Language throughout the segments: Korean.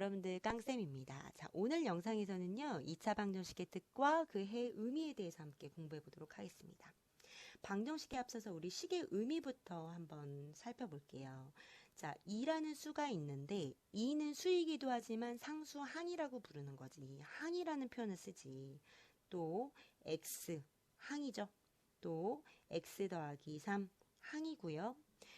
여러분들 깡쌤입니다. 자, 오늘 영상에서는요, 2차 방정식의 뜻과 그 해의 의미에 대해서 함께 공부해 보도록 하겠습니다. 방정식에 앞서서 우리 식의 의미부터 한번 살펴볼게요. 자, 2라는 수가 있는데 2는 수이기도 하지만 상수 항이라고 부르는 거지. 항이라는 표현을 쓰지. 또 x, 항이죠. 또 x 더하기 3, 항이고요.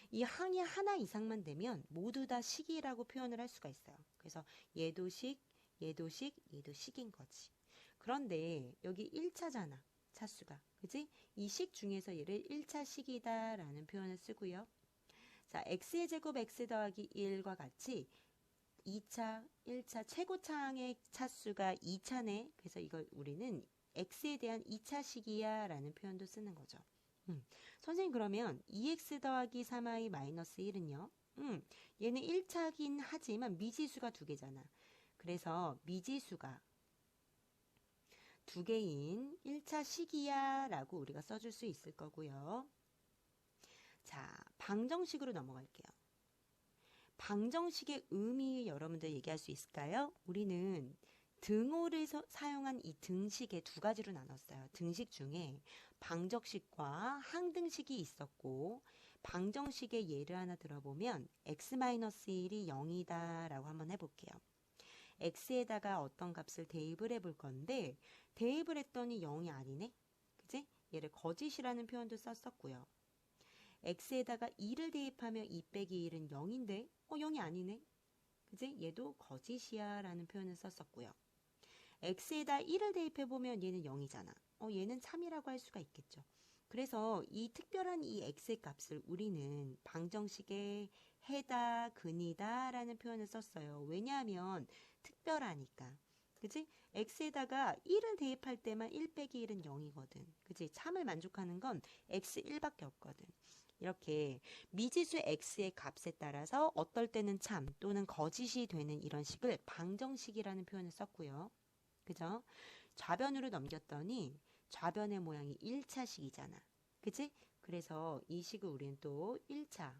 이 항이 하나 이상만 되면 모두 다 식이라고 표현을 할 수가 있어요. 그래서 얘도 식, 얘도 식, 얘도 식인 거지. 그런데 여기 1차잖아. 차수가. 그지? 이 식 중에서 얘를 1차 식이다라는 표현을 쓰고요. 자, x의 제곱 x 더하기 1과 같이 2차, 1차 최고차항의 차수가 2차네. 그래서 이걸 우리는 x에 대한 2차 식이야 라는 표현도 쓰는 거죠. 선생님 그러면 2x 더하기 3y 마이너스 1은요? 얘는 1차긴 하지만 미지수가 두 개잖아. 그래서 미지수가 두 개인 1차 식이야 라고 우리가 써줄 수 있을 거고요. 자, 방정식으로 넘어갈게요. 방정식의 의미 여러분들 얘기할 수 있을까요? 우리는 등호를 사용한 이 등식에 두 가지로 나눴어요. 등식 중에 방정식과 항등식이 있었고 방정식의 예를 하나 들어보면 x-1이 0이다 라고 한번 해볼게요. x에다가 어떤 값을 대입을 해볼 건데 대입을 했더니 0이 아니네? 그지? 얘를 거짓이라는 표현도 썼었고요. x에다가 2를 대입하면 2 빼기 1은 0인데 0이 아니네? 그지? 얘도 거짓이야 라는 표현을 썼었고요. x에다 1을 대입해보면 얘는 0이잖아. 얘는 참이라고 할 수가 있겠죠. 그래서 이 특별한 이 x의 값을 우리는 방정식에 해다, 근이다 라는 표현을 썼어요. 왜냐하면 특별하니까. 그지? x에다가 1을 대입할 때만 1 빼기 1은 0이거든. 그지? 참을 만족하는 건 x1밖에 없거든. 이렇게 미지수 x의 값에 따라서 어떨 때는 참 또는 거짓이 되는 이런 식을 방정식이라는 표현을 썼고요. 그죠? 좌변으로 넘겼더니 좌변의 모양이 1차식이잖아. 그치? 그래서 이 식을 우리는 또 1차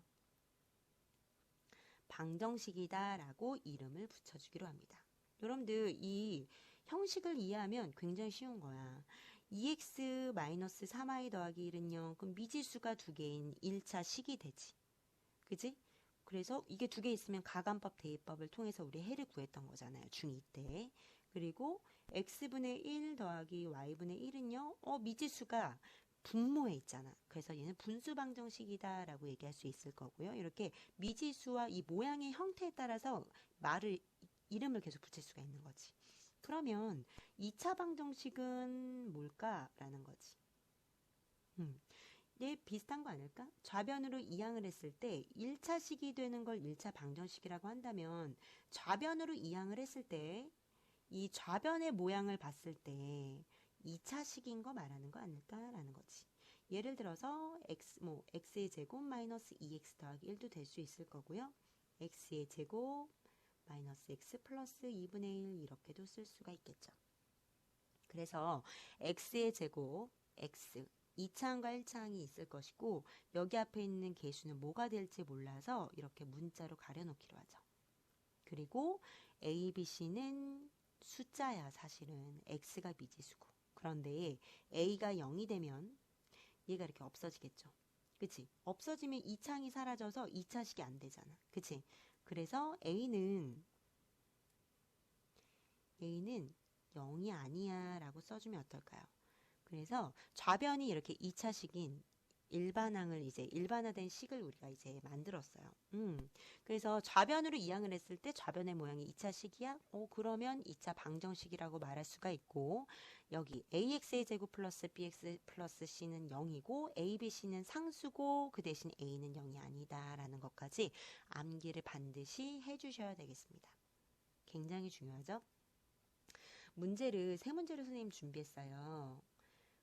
방정식이다 라고 이름을 붙여주기로 합니다. 여러분들 이 형식을 이해하면 굉장히 쉬운 거야. 2x-3y 더하기 1은 0. 그럼 미지수가 두 개인 1차 식이 되지. 그지? 그래서 이게 두 개 있으면 가간법 대입법을 통해서 우리 해를 구했던 거잖아요. 중2 때. 그리고 x분의 1 더하기 y분의 1은요. 미지수가 분모에 있잖아. 그래서 얘는 분수 방정식이다 라고 얘기할 수 있을 거고요. 이렇게 미지수와 이 모양의 형태에 따라서 이름을 계속 붙일 수가 있는 거지. 그러면 2차 방정식은 뭘까라는 거지. 얘 비슷한 거 아닐까? 좌변으로 이항을 했을 때 1차 식이 되는 걸 1차 방정식이라고 한다면 좌변으로 이항을 했을 때 이 좌변의 모양을 봤을 때 2차 식인 거 말하는 거 아닐까라는 거지. 예를 들어서 x의 제곱 마이너스 2x 더하기 1도 될 수 있을 거고요. x의 제곱 마이너스 x 플러스 2분의 1 이렇게도 쓸 수가 있겠죠. 그래서 x의 제곱 x 2차항과 1차항이 있을 것이고 여기 앞에 있는 개수는 뭐가 될지 몰라서 이렇게 문자로 가려놓기로 하죠. 그리고 a, b, c는 숫자야 사실은. x가 미지수고. 그런데 a가 0이 되면 얘가 이렇게 없어지겠죠. 그치? 없어지면 2차항이 사라져서 2차식이 안 되잖아. 그치? 그래서 a는 0이 아니야 라고 써주면 어떨까요? 그래서 좌변이 이렇게 2차식인 일반항을 이제 일반화된 식을 우리가 이제 만들었어요. 그래서 좌변으로 이항을 했을 때 좌변의 모양이 2차식이야? 그러면 2차 방정식이라고 말할 수가 있고 여기 ax의 제곱 플러스 bx 플러스 c는 0이고 a, b, c는 상수고 그 대신 a는 0이 아니다 라는 것까지 암기를 반드시 해주셔야 되겠습니다. 굉장히 중요하죠? 문제를 세 문제를 선생님 준비했어요.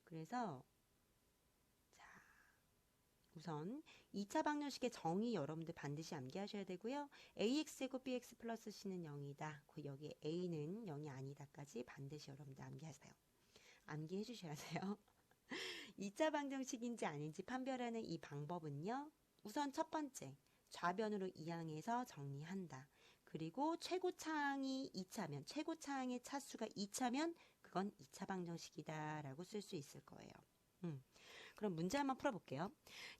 그래서 우선 2차 방정식의 정의 여러분들 반드시 암기하셔야 되고요. ax제곱 bx 플러스 c는 0이다. 여기 a는 0이 아니다까지 반드시 여러분들 암기하세요. 암기해 주셔야 돼요. 2차 방정식인지 아닌지 판별하는 이 방법은요. 우선 첫 번째, 좌변으로 이항해서 정리한다. 그리고 최고차항이 2차면, 최고차항의 차수가 2차면 그건 2차 방정식이다 라고 쓸 수 있을 거예요. 그럼 문제 한번 풀어볼게요.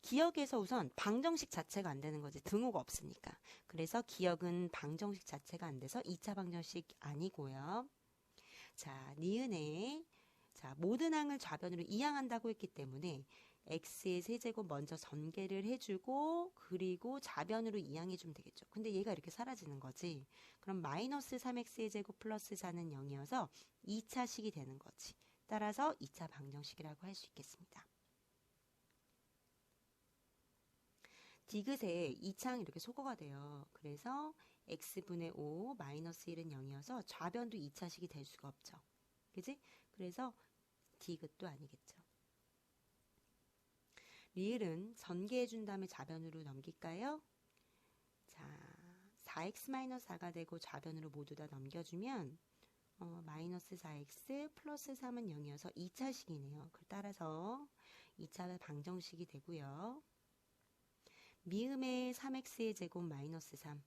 기역에서 우선 방정식 자체가 안 되는 거지. 등호가 없으니까. 그래서 기역은 방정식 자체가 안 돼서 2차 방정식 아니고요. 자, 니은에 자, 모든 항을 좌변으로 이항한다고 했기 때문에 x의 세제곱 먼저 전개를 해주고 그리고 좌변으로 이항해주면 되겠죠. 근데 얘가 이렇게 사라지는 거지. 그럼 마이너스 3x의 제곱 플러스 4는 0이어서 2차식이 되는 거지. 따라서 2차 방정식이라고 할 수 있겠습니다. 디귿에 2차항 이렇게 소거가 돼요. 그래서 x분의 5 마이너스 1은 0이어서 좌변도 2차식이 될 수가 없죠. 그지? 그래서 디귿도 아니겠죠. 리을은 전개해준 다음에 좌변으로 넘길까요? 자, 4x-4가 되고 좌변으로 모두 다 넘겨주면 마이너스 4x 플러스 3은 0이어서 2차식이네요. 따라서 2차 방정식이 되고요. 미음의 3x의 제곱 마이너스 3.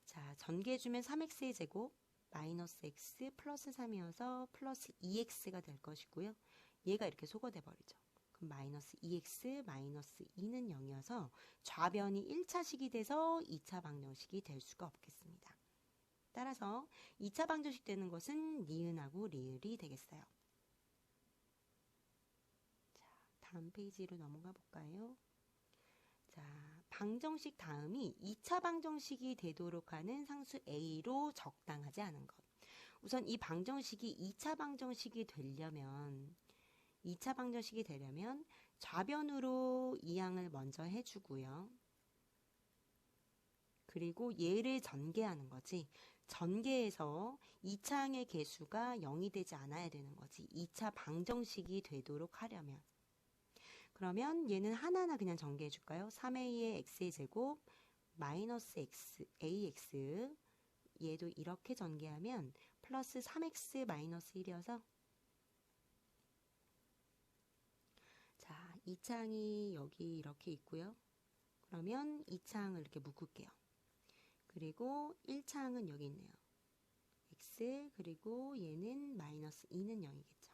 자, 전개해주면 3x의 제곱 마이너스 x 플러스 3이어서 플러스 2x가 될 것이고요. 얘가 이렇게 소거돼 버리죠. 그럼 마이너스 2x 마이너스 2는 0이어서 좌변이 1차식이 돼서 2차 방정식이 될 수가 없겠습니다. 따라서 2차 방정식 되는 것은 니은하고 리을이 되겠어요. 자, 다음 페이지로 넘어가 볼까요? 자, 방정식 다음이 2차 방정식이 되도록 하는 상수 A로 적당하지 않은 것. 우선 이 방정식이 2차 방정식이 되려면 좌변으로 이항을 먼저 해주고요. 그리고 얘를 전개하는 거지. 전개해서 2차항의 개수가 0이 되지 않아야 되는 거지. 2차 방정식이 되도록 하려면. 그러면 얘는 하나하나 그냥 전개해 줄까요? 3a의 x의 제곱 마이너스 x ax 얘도 이렇게 전개하면 플러스 3x 마이너스 1이어서 자, 2차항이 여기 이렇게 있고요. 그러면 2차항을 이렇게 묶을게요. 그리고 1차항은 여기 있네요. x 그리고 얘는 마이너스 2는 0이겠죠.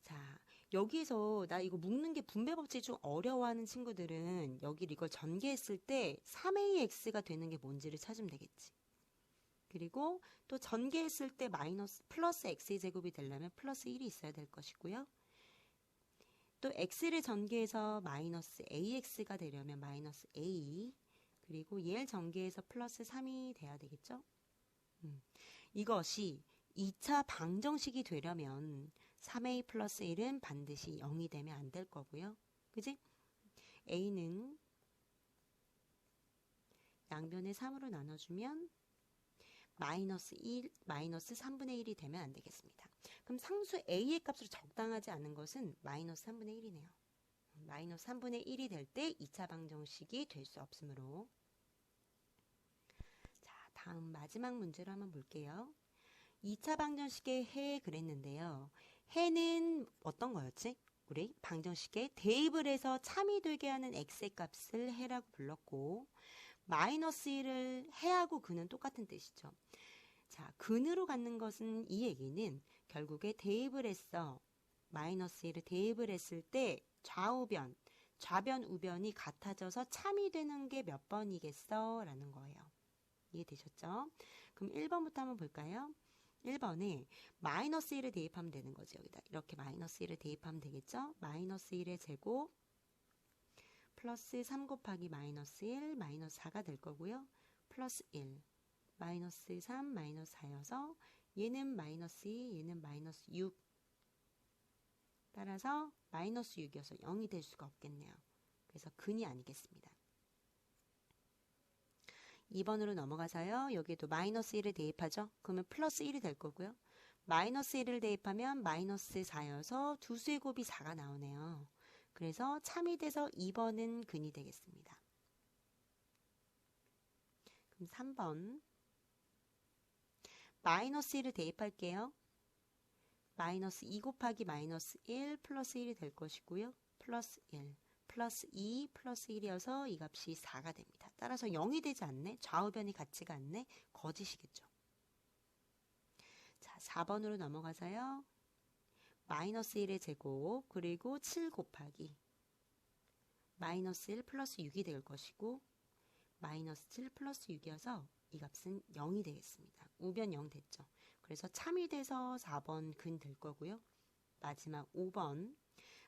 자, 여기서 나 이거 묶는 게 분배 법칙 좀 어려워하는 친구들은 여기 이걸 전개했을 때 3ax가 되는 게 뭔지를 찾으면 되겠지. 그리고 또 전개했을 때 마이너스 플러스 x의 제곱이 되려면 플러스 1이 있어야 될 것이고요. 또 x를 전개해서 마이너스 ax가 되려면 마이너스 a 그리고 얘를 전개해서 플러스 3이 돼야 되겠죠. 이것이 2차 방정식이 되려면 3a 플러스 1은 반드시 0이 되면 안 될 거고요. 그지? a는 양변에 3으로 나눠주면 마이너스 3분의 1이 되면 안 되겠습니다. 그럼 상수 a의 값으로 적당하지 않은 것은 마이너스 3분의 1이네요. 마이너스 3분의 1이 될 때 2차 방정식이 될 수 없으므로. 자, 다음 마지막 문제로 한번 볼게요. 2차 방정식의 해 그랬는데요. 해는 어떤 거였지? 우리 방정식에 대입을 해서 참이 되게 하는 x의 값을 해라고 불렀고 마이너스 1을 해하고 근은 똑같은 뜻이죠. 자, 근으로 갖는 것은 이 얘기는 결국에 대입을 했어. 마이너스 1을 대입을 했을 때 좌우변, 좌변, 우변이 같아져서 참이 되는 게 몇 번이겠어? 라는 거예요. 이해되셨죠? 그럼 1번부터 한번 볼까요? 1번에 마이너스 1을 대입하면 되는 거죠. 여기다 이렇게 마이너스 1을 대입하면 되겠죠? 마이너스 1의 제곱 플러스 3 곱하기 마이너스 1 마이너스 4가 될 거고요. 플러스 1 마이너스 3 마이너스 4여서 얘는 마이너스 2 얘는 마이너스 6 따라서 마이너스 6이어서 0이 될 수가 없겠네요. 그래서 근이 아니겠습니다. 2번으로 넘어가서요. 여기에도 마이너스 1을 대입하죠. 그러면 플러스 1이 될 거고요. 마이너스 1을 대입하면 마이너스 4여서 두 수의 곱이 4가 나오네요. 그래서 참이 돼서 2번은 근이 되겠습니다. 그럼 3번 마이너스 1을 대입할게요. 마이너스 2 곱하기 마이너스 1 플러스 1이 될 것이고요. 플러스 1 플러스 2 플러스 1이어서 이 값이 4가 됩니다. 따라서 0이 되지 않네? 좌우변이 같지가 않네? 거짓이겠죠. 자, 4번으로 넘어가서요. 마이너스 1의 제곱 그리고 7 곱하기 마이너스 1 플러스 6이 될 것이고 마이너스 7 플러스 6이어서 이 값은 0이 되겠습니다. 우변 0 됐죠. 그래서 참이 돼서 4번 근 될 거고요. 마지막 5번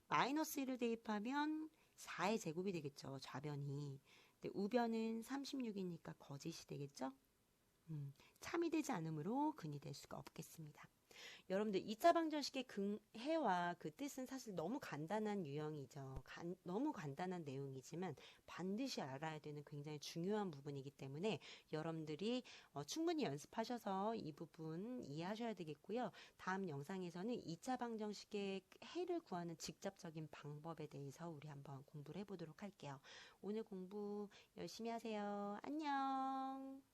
마이너스 1을 대입하면 4의 제곱이 되겠죠. 좌변이. 근데 우변은 36이니까 거짓이 되겠죠. 참이 되지 않으므로 근이 될 수가 없겠습니다. 여러분들 2차 방정식의 해와 그 뜻은 사실 너무 간단한 유형이죠. 너무 간단한 내용이지만 반드시 알아야 되는 굉장히 중요한 부분이기 때문에 여러분들이 충분히 연습하셔서 이 부분 이해하셔야 되겠고요. 다음 영상에서는 2차 방정식의 해를 구하는 직접적인 방법에 대해서 우리 한번 공부를 해보도록 할게요. 오늘 공부 열심히 하세요. 안녕.